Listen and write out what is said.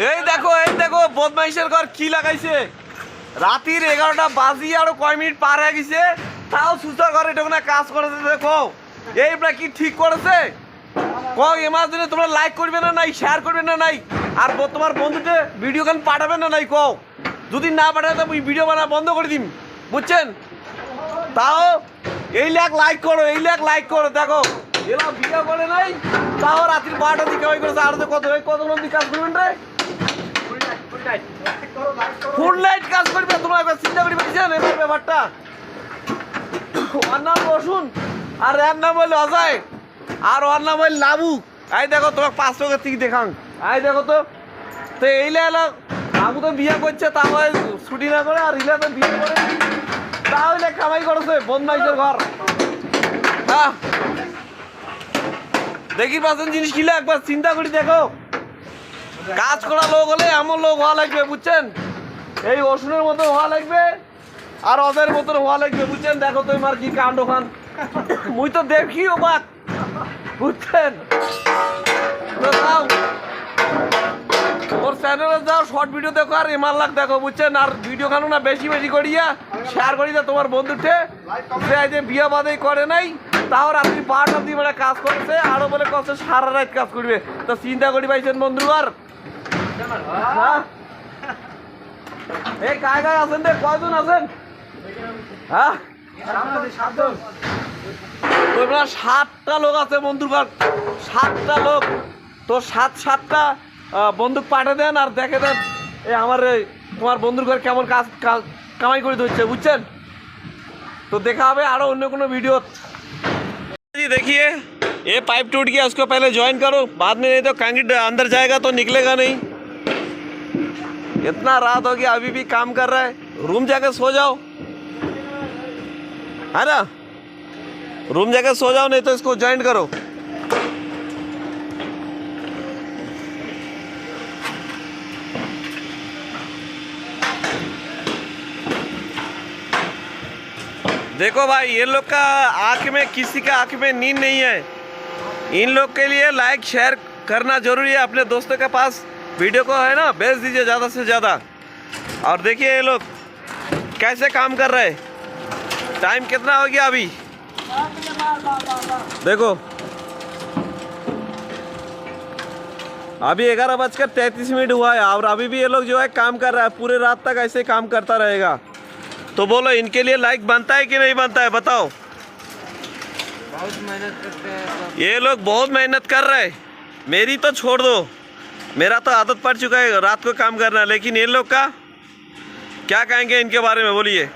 এই দেখো বদমাইশের ঘর কি লাগাইছে। রাতের 11টা বাজিয়ে আরো কয় মিনিট পার হয়ে গেছে, তাও সুতার ঘরে ঢোকে কাজ করেছে। দেখো এইটা কি ঠিক করেছে? কও এমার দিনে তোমরা লাইক করবে না নাই, শেয়ার করবে না নাই, আর তোমার বন্ধুকে ভিডিও গান পাঠাবে না নাই। কও যদি না পাঠায় তো ভিডিও বানা বন্ধ করে দিম, বুঝছেন? তাও এই লাইক করো, এই লাইক করো। দেখো এরা ভিডিও করে নাই, তাও রাত্রি 12টার দিকে ওই করেছে। আর কত অব্দি কাজ করবেন রে? ফুল লাইট কাজ করবে তোমরা, একবার চিন্তা করে পেয়েছেন এবার ব্যাপারটা? ওর নাম রসুন আর এর নাম হইল অজয় আর ওর নাম হইল লাবু। এই দেখো তোমার 500 থেকে দেখান। এই দেখো তো এই লাবু তো বিয়ে করছে, তাও ছুটি না করে, আর ইলা তো বিয়ে করে তাহলে কামাই করেছে। বদমাইশের ঘর। হ্যাঁ দেখি পাচ্ছেন জিনিস কিলা, একবার চিন্তা করি। দেখো কাজ করা লোক হলে এমন লোক হওয়া লাগবে, বুঝছেন? এই রসুনের মতো হওয়া লাগবে আর ওদের মতন হওয়া লাগবে, বুঝছেন? দেখো তোমার কি কাণ্ড খান, মুই তো দেখি অবাক, বুঝছেন? ওর চ্যানেলে যাও, শর্ট ভিডিও দেখো আর এমার লাগ দেখো, বুঝছেন? আর ভিডিও খানো না বেশি করিয়া শেয়ার করি যা তোমার বন্ধুঠে যে বিয়ে বাদে করে নাই, তাও রাত্রি 12টার দিকে মানে কাজ করেছে, আরো বলে কষ্ট সারা রাত কাজ করবে। তো চিন্তা করি পাইছেন বন্ধুবার? হ্যাঁ এই কায় আছেন রে, কয়জন আছেন? হ্যাঁ তোমরা 7টা লোক আছে বন্ধুবার, 7টা লোক। তো 7টা বন্দুক পাঠিয়ে দেন আর দেখে দেন এই আমার তোমার বন্ধুর ঘর কেমন কাজ কামাই করে দিচ্ছে, বুঝছেন? तो देखा হবে আরো অন্য কোনো ভিডিও। जी देखिए ये पाइप टूट गया, उसको पहले ज्वाइन करो, बाद में नहीं तो कंक्रीट अंदर जाएगा तो निकलेगा नहीं। इतना रात हो गया अभी भी काम कर रहा है, रूम जाके सो जाओ, है ना? रूम जाके सो जाओ, नहीं तो इसको ज्वाइन करो। देखो भाई ये लोग का आँख में, किसी का आँख में नींद नहीं है। इन लोग के लिए लाइक शेयर करना जरूरी है, अपने दोस्तों के पास वीडियो को है ना भेज दीजिए ज़्यादा से ज़्यादा। और देखिए ये लोग कैसे काम कर रहे हैं। टाइम कितना हो गया अभी देखो, अभी 11:33 हुआ है और अभी भी ये लोग जो है काम कर रहा है, पूरे रात तक ऐसे काम करता रहेगा। तो बोलो इनके लिए लाइक बनता है कि नहीं बनता है, बताओ? बहुत मेहनत करते हैं सब। ये लोग बहुत मेहनत कर रहे हैं, मेरी तो छोड़ दो, मेरा तो आदत पड़ चुका है रात को काम करना, लेकिन ये लोग का क्या कहेंगे इनके बारे में, बोलिए?